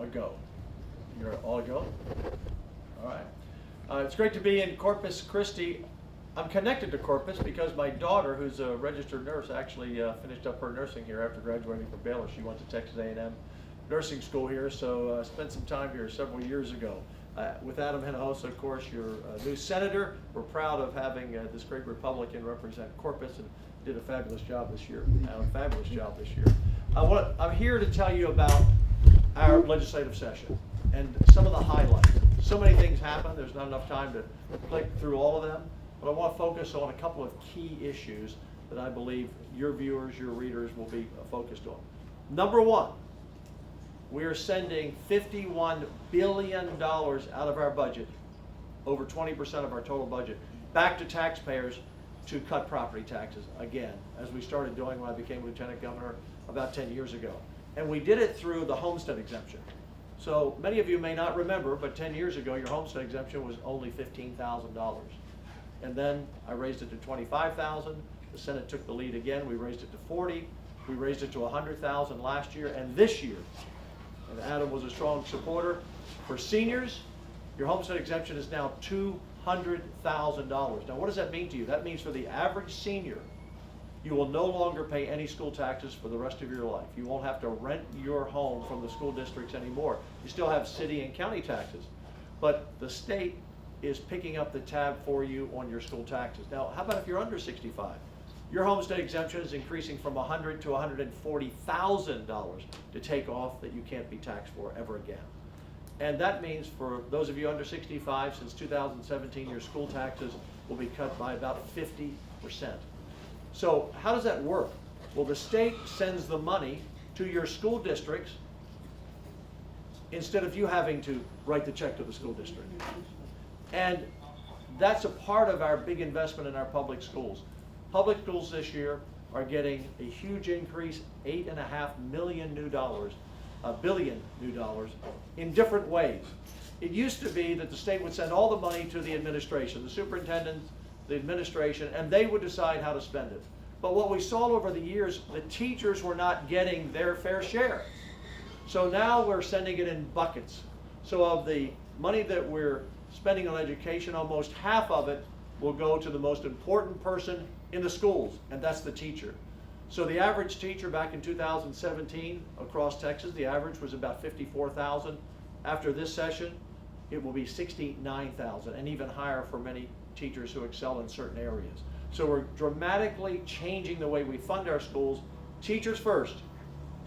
a go? You're all a go? All right. It's great to be in Corpus Christi. I'm connected to Corpus because my daughter, who's a registered nurse, actually finished up her nursing here after graduating from Baylor. She went to Texas A&M nursing school here, so spent some time here several years ago. With Adam Hinojosa, of course, your new senator. We're proud of having this great Republican represent Corpus, and did a fabulous job this year. Fabulous job this year. I'm here to tell you about our legislative session and some of the highlights. So many things happen. There's not enough time to click through all of them, but I want to focus on a couple of key issues that I believe your viewers, your readers will be focused on. Number one, we are sending $51 billion out of our budget, over 20% of our total budget, back to taxpayers to cut property taxes again, as we started doing when I became lieutenant governor about 10 years ago. And we did it through the homestead exemption. So many of you may not remember, but 10 years ago, your homestead exemption was only $15,000. And then I raised it to $25,000. The Senate took the lead again. We raised it to $40,000. We raised it to $100,000 last year, and this year, and Adam was a strong supporter, for seniors, your homestead exemption is now $200,000. Now, what does that mean to you? That means for the average senior, you will no longer pay any school taxes for the rest of your life. You won't have to rent your home from the school districts anymore. You still have city and county taxes, but the state is picking up the tab for you on your school taxes. Now, how about if you're under 65? Your homestead exemption is increasing from $100,000 to $140,000 to take off that you can't be taxed for ever again. And that means for those of you under 65, since 2017, your school taxes will be cut by about 50%. So how does that work? Well, the state sends the money to your school districts instead of you having to write the check to the school district. And that's a part of our big investment in our public schools. Public schools this year are getting a huge increase, $8.5 billion new dollars in different ways. It used to be that the state would send all the money to the administration, the superintendent, the administration, and they would decide how to spend it. But what we saw over the years, the teachers were not getting their fair share. So now we're sending it in buckets. So of the money that we're spending on education, almost half of it will go to the most important person in the schools, and that's the teacher. So the average teacher back in 2017 across Texas, the average was about $54,000. After this session, it will be $69,000, and even higher for many teachers who excel in certain areas. So we're dramatically changing the way we fund our schools. Teachers first,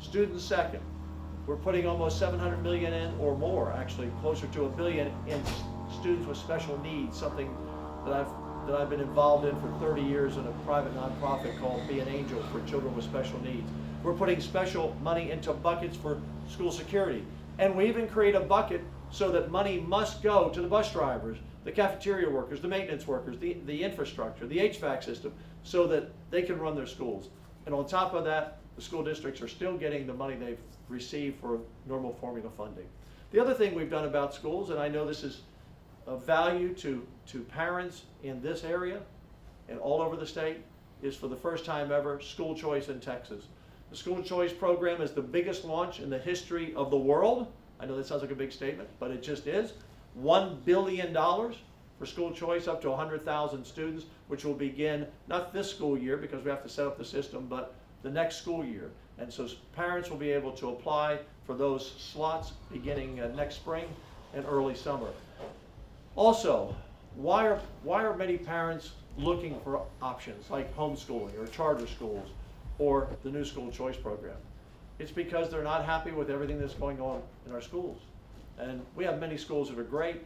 students second. We're putting almost $700 million in, or more, actually closer to $1 billion in students with special needs, something that I've been involved in for 30 years in a private nonprofit called Be an Angel for children with special needs. We're putting special money into buckets for school security. And we even create a bucket so that money must go to the bus drivers, the cafeteria workers, the maintenance workers, the infrastructure, the HVAC system, so that they can run their schools. And on top of that, the school districts are still getting the money they've received for normal formula funding. The other thing we've done about schools, and I know this is of value to parents in this area and all over the state, is for the first time ever, school choice in Texas. The school choice program is the biggest launch in the history of the world. I know that sounds like a big statement, but it just is. $1 billion for school choice up to 100,000 students, which will begin not this school year because we have to set up the system, but the next school year. And so parents will be able to apply for those slots beginning next spring and early summer. Also, why are many parents looking for options like homeschooling or charter schools or the new school choice program? It's because they're not happy with everything that's going on in our schools. And we have many schools that are great.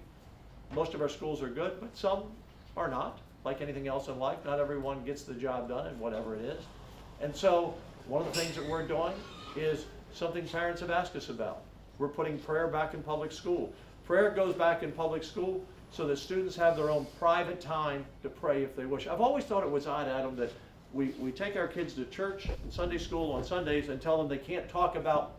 Most of our schools are good, but some are not. Like anything else in life, not everyone gets the job done in whatever it is. And so one of the things that we're doing is something parents have asked us about. We're putting prayer back in public school. Prayer goes back in public school so that students have their own private time to pray if they wish. I've always thought it was odd, Adam, that we take our kids to church and Sunday school on Sundays and tell them they can't talk about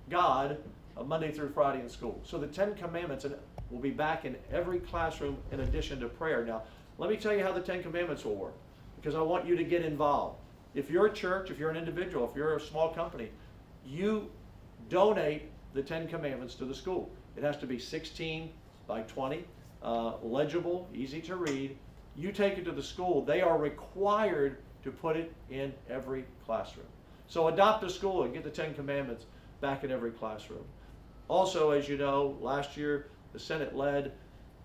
God Monday through Friday in school. So the 10 Commandments will be back in every classroom in addition to prayer. Now, let me tell you how the 10 Commandments will work, because I want you to get involved. If you're a church, if you're an individual, if you're a small company, you donate the 10 Commandments to the school. It has to be 16 by 20, legible, easy to read. You take it to the school, they are required to put it in every classroom. So adopt a school and get the 10 Commandments back in every classroom. Also, as you know, last year the Senate led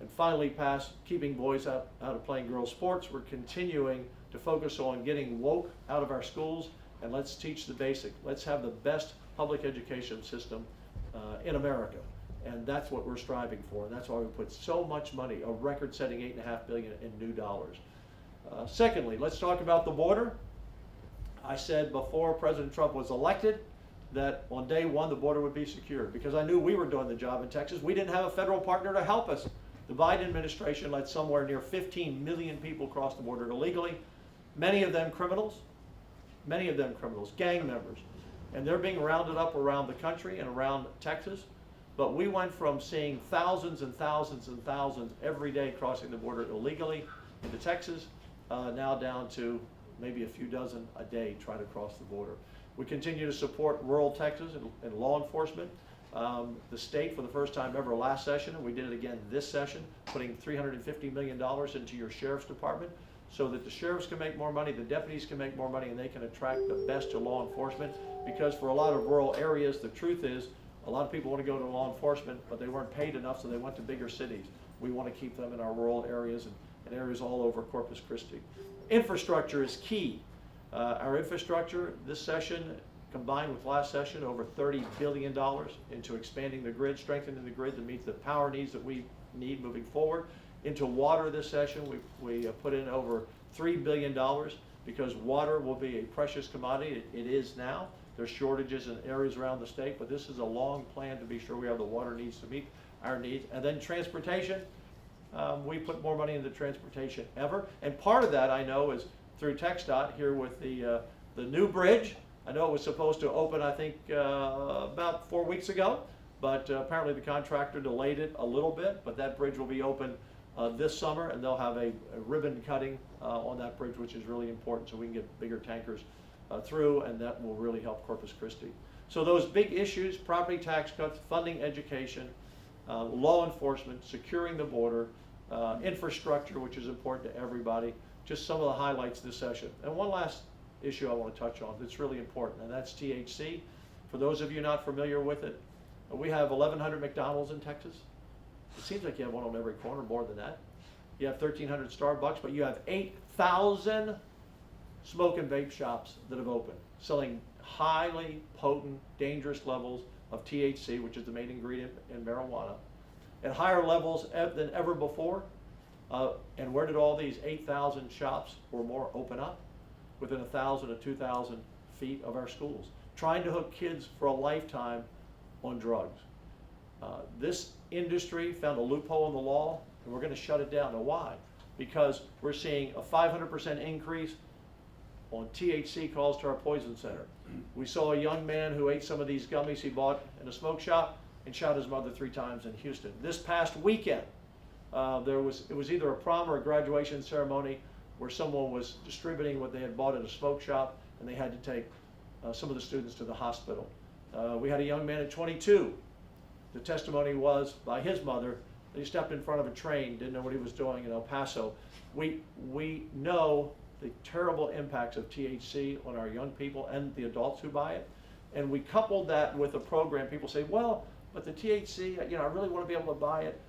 and finally passed keeping boys out of playing girls sports. We're continuing to focus on getting woke out of our schools, and let's teach the basic. Let's have the best public education system in America. And that's what we're striving for. And that's why we put so much money, a record-setting $8.5 billion in new dollars. Secondly, let's talk about the border. I said before President Trump was elected that on day one the border would be secured because I knew we were doing the job in Texas. We didn't have a federal partner to help us. The Biden administration let somewhere near 15 million people cross the border illegally, many of them criminals, gang members. And they're being rounded up around the country and around Texas. But we went from seeing thousands and thousands and thousands every day crossing the border illegally into Texas, now down to maybe a few dozen a day try to cross the border. We continue to support rural Texas and law enforcement. The state, for the first time ever last session, and we did it again this session, putting $350 million into your sheriff's department so that the sheriffs can make more money, the deputies can make more money, and they can attract the best to law enforcement. Because for a lot of rural areas, the truth is, a lot of people want to go to law enforcement, but they weren't paid enough, so they went to bigger cities. We want to keep them in our rural areas and areas all over Corpus Christi. Infrastructure is key. Our infrastructure this session, combined with last session, over $30 billion into expanding the grid, strengthening the grid to meet the power needs that we need moving forward. Into water this session, we put in over $3 billion because water will be a precious commodity. It is now. There's shortages in areas around the state, but this is a long plan to be sure we have the water needs to meet our needs. And then transportation, we put more money into transportation ever. And part of that, I know, is through TxDOT here with the new bridge. I know it was supposed to open, I think, about 4 weeks ago, but apparently the contractor delayed it a little bit, but that bridge will be open this summer, and they'll have a ribbon cutting on that bridge, which is really important so we can get bigger tankers through, and that will really help Corpus Christi. So those big issues, property tax cuts, funding education, law enforcement, securing the border, infrastructure, which is important to everybody, just some of the highlights this session. And one last issue I want to touch on that's really important, and that's THC. For those of you not familiar with it, we have 1,100 McDonald's in Texas. It seems like you have one on every corner, more than that. You have 1,300 Starbucks, but you have 8,000 smoke and vape shops that have opened, selling highly potent, dangerous levels of THC, which is the main ingredient in marijuana, at higher levels than ever before. And where did all these 8,000 shops or more open up? Within 1,000 to 2,000 feet of our schools, trying to hook kids for a lifetime on drugs. This industry found a loophole in the law, and we're going to shut it down. Now, why? Because we're seeing a 500% increase on THC calls to our poison center. We saw a young man who ate some of these gummies he bought in a smoke shop and shot his mother 3 times in Houston. This past weekend, it was either a prom or a graduation ceremony where someone was distributing what they had bought at a smoke shop, and they had to take some of the students to the hospital. We had a young man at 22. The testimony was by his mother that he stepped in front of a train, didn't know what he was doing in El Paso. We know the terrible impacts of THC on our young people and the adults who buy it. And we coupled that with a program. People say, well, but the THC, I really want to be able to buy it.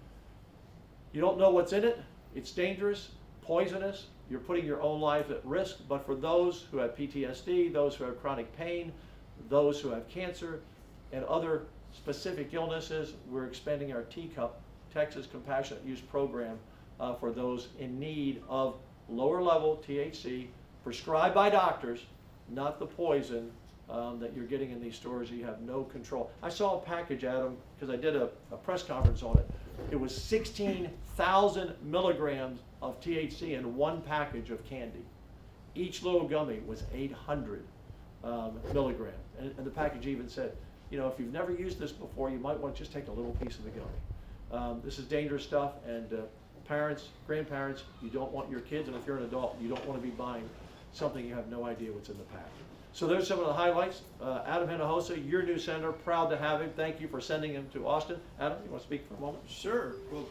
You don't know what's in it. It's dangerous, poisonous. You're putting your own life at risk. But for those who have PTSD, those who have chronic pain, those who have cancer, and other specific illnesses, we're expanding our Teacup, Texas Compassionate Use Program for those in need of lower level THC prescribed by doctors, not the poison that you're getting in these stores. You have no control. I saw a package, Adam, because I did a press conference on it. It was 16,000 milligrams of THC in one package of candy. Each little gummy was 800 milligrams. And the package even said, if you've never used this before, you might want to just take a little piece of the gummy. This is dangerous stuff, and parents, grandparents, you don't want your kids, and if you're an adult, you don't want to be buying something you have no idea what's in the pack. So there's some of the highlights. Adam Hinojosa, your new senator, proud to have him. Thank you for sending him to Austin. Adam, you want to speak for a moment? Sure. Well,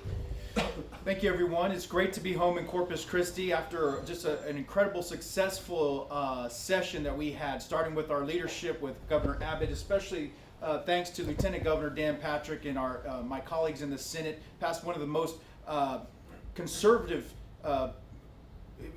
thank you, everyone. It's great to be home in Corpus Christi after just an incredible, successful session that we had, starting with our leadership with Governor Abbott, especially thanks to Lieutenant Governor Dan Patrick and my colleagues in the Senate, passed one of the most conservative.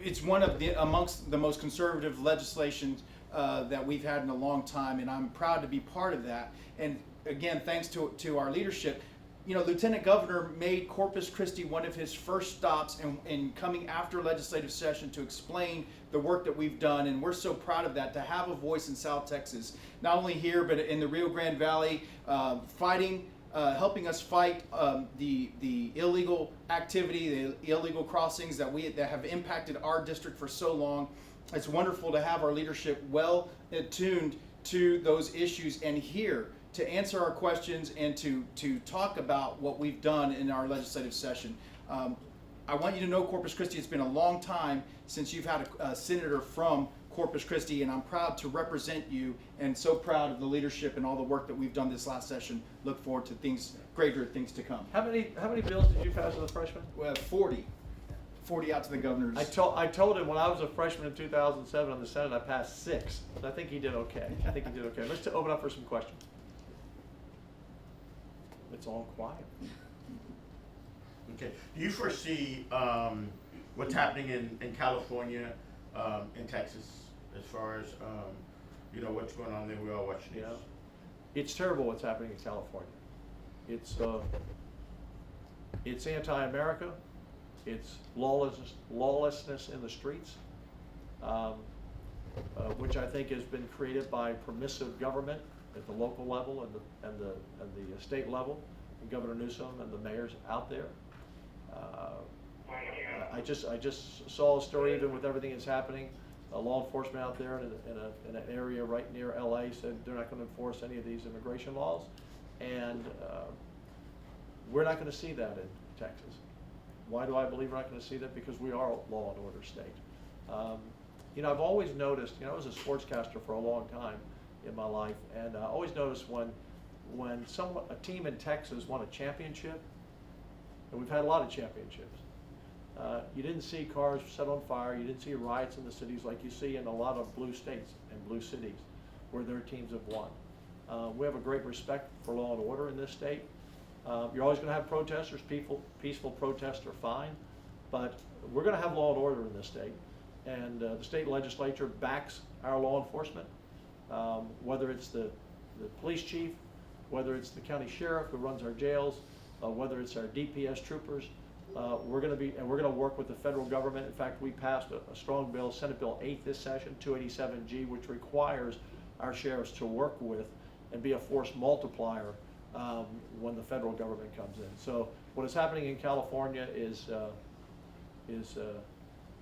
It's one of amongst the most conservative legislation that we've had in a long time, and I'm proud to be part of that. And again, thanks to our leadership. You know, Lieutenant Governor made Corpus Christi one of his first stops in coming after legislative session to explain the work that we've done, and we're so proud of that, to have a voice in South Texas, not only here but in the Rio Grande Valley, fighting, helping us fight the illegal activity, the illegal crossings that have impacted our district for so long. It's wonderful to have our leadership well attuned to those issues and here to answer our questions and to talk about what we've done in our legislative session. I want you to know, Corpus Christi, it's been a long time since you've had a senator from Corpus Christi, and I'm proud to represent you and so proud of the leadership and all the work that we've done this last session. Look forward to greater things to come. How many bills did you pass as a freshman? We have 40 out to the governors. I told him when I was a freshman in 2007 on the Senate, I passed 6. But I think he did okay. Let's open up for some questions. It's all quiet. Okay. Do you foresee what's happening in California, in Texas, as far as what's going on there? We all watch news. Yeah. It's terrible what's happening in California. It's anti-America. It's lawlessness in the streets, which I think has been created by permissive government at the local level and the state level, and Governor Newsom and the mayors out there. I just saw a story, even with everything that's happening. Law enforcement out there in an area right near LA said they're not going to enforce any of these immigration laws, and we're not going to see that in Texas. Why do I believe we're not going to see that? Because we are a law and order state. I've always noticed, I was a sportscaster for a long time in my life, and I always noticed when a team in Texas won a championship, and we've had a lot of championships, you didn't see cars set on fire, you didn't see riots in the cities like you see in a lot of blue states and blue cities where their teams have won. We have a great respect for law and order in this state. You're always going to have protesters. Peaceful protests are fine, but we're going to have law and order in this state, and the state legislature backs our law enforcement, whether it's the police chief, whether it's the county sheriff who runs our jails, whether it's our DPS troopers. We're going to work with the federal government. In fact, we passed a strong bill, Senate Bill 8 this session, 287G, which requires our sheriffs to work with and be a force multiplier when the federal government comes in. So what is happening in California is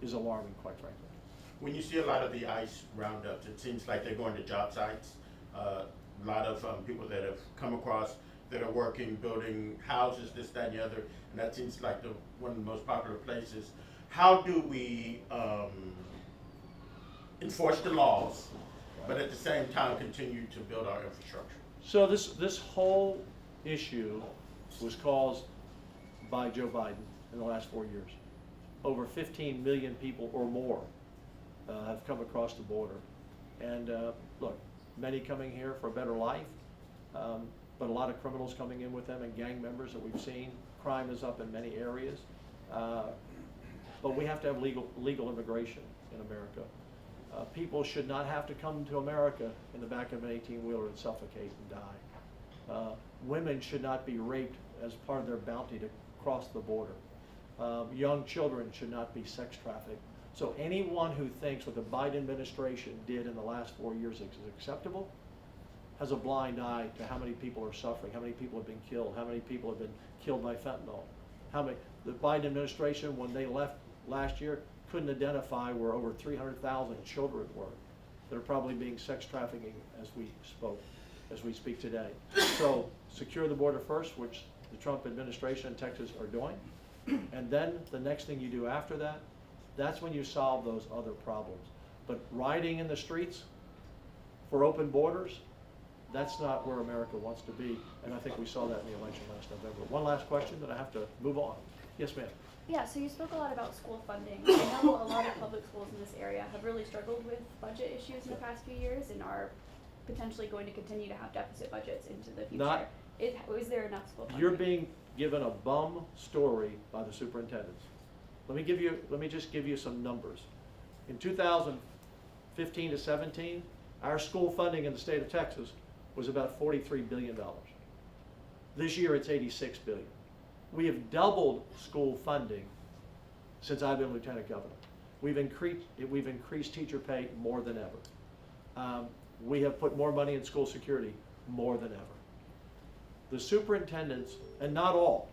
alarming, quite frankly. When you see a lot of the ICE roundups, it seems like they're going to job sites. A lot of people that have come across that are working, building houses, this, that, and the other, and that seems like one of the most popular places. How do we enforce the laws, but at the same time continue to build our infrastructure? So this whole issue was caused by Joe Biden in the last 4 years. Over 15 million people or more have come across the border. And look, many coming here for a better life, but a lot of criminals coming in with them and gang members that we've seen. Crime is up in many areas. But we have to have legal immigration in America. People should not have to come to America in the back of an 18-wheeler and suffocate and die. Women should not be raped as part of their bounty to cross the border. Young children should not be sex trafficked. So anyone who thinks what the Biden administration did in the last 4 years is acceptable has a blind eye to how many people are suffering, how many people have been killed, how many people have been killed by fentanyl. The Biden administration, when they left last year, couldn't identify where over 300,000 children were that are probably being sex trafficking as we speak today. So secure the border first, which the Trump administration and Texas are doing, and then the next thing you do after that, that's when you solve those other problems. But rioting in the streets for open borders, that's not where America wants to be, and I think we saw that in the election last November. One last question, then I have to move on. Yes, ma'am. Yeah, so you spoke a lot about school funding. I know a lot of public schools in this area have really struggled with budget issues in the past few years and are potentially going to continue to have deficit budgets into the future. Not- Is there enough school funding? You're being given a bum story by the superintendents. Let me just give you some numbers. In 2015 to 17, our school funding in the state of Texas was about $43 billion. This year it's $86 billion. We have doubled school funding since I've been lieutenant governor. We've increased teacher pay more than ever. We have put more money in school security more than ever. The superintendents, and not all,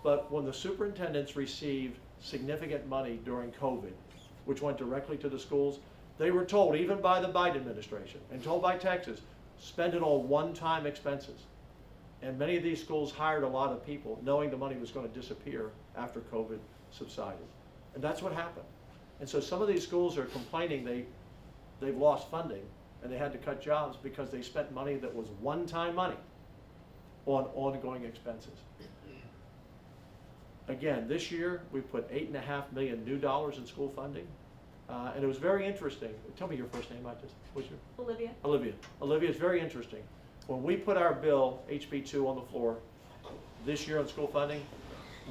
but when the superintendents received significant money during COVID, which went directly to the schools, they were told, even by the Biden administration, and told by Texas, spend it on one-time expenses. And many of these schools hired a lot of people knowing the money was going to disappear after COVID subsided. And that's what happened. And so some of these schools are complaining they've lost funding and they had to cut jobs because they spent money that was one-time money on ongoing expenses. Again, this year we put $8.5 million new dollars in school funding. And it was very interesting. Tell me your first name, what's your? Olivia? Olivia. Olivia, it's very interesting. When we put our bill, HB2, on the floor this year on school funding,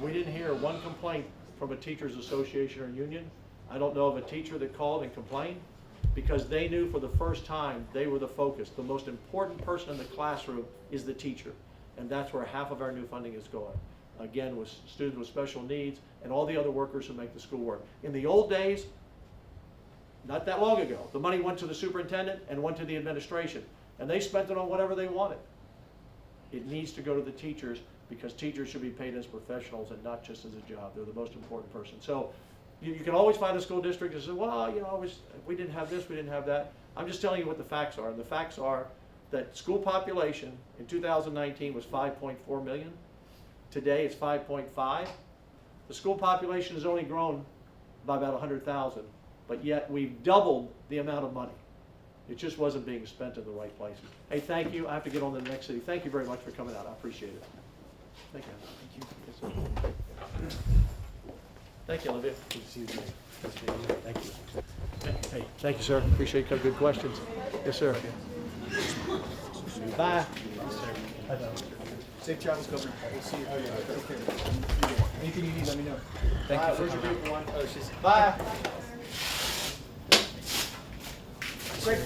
we didn't hear one complaint from a teachers association or union. I don't know of a teacher that called and complained because they knew for the first time they were the focus. The most important person in the classroom is the teacher. And that's where half of our new funding is going. Again, with students with special needs and all the other workers who make the school work. In the old days, not that long ago, the money went to the superintendent and went to the administration. And they spent it on whatever they wanted. It needs to go to the teachers because teachers should be paid as professionals and not just as a job. They're the most important person. So you can always find a school district that says, well, we didn't have this, we didn't have that. I'm just telling you what the facts are. And the facts are that school population in 2019 was 5.4 million. Today it's 5.5. The school population has only grown by about 100,000, but yet we've doubled the amount of money. It just wasn't being spent in the right places. Hey, thank you. I have to get on to the next city. Thank you very much for coming out. I appreciate it. Thank you. Thank you. Yes, sir. Thank you, Olivia. Good to see you again. Thank you. Hey, thank you, sir. Appreciate your good questions. Yes, sir. Bye. Safe travels, Governor. We'll see you. Take care. Anything you need, let me know. Thank you. Where's your beautiful one? Oh, she's. Bye. Great.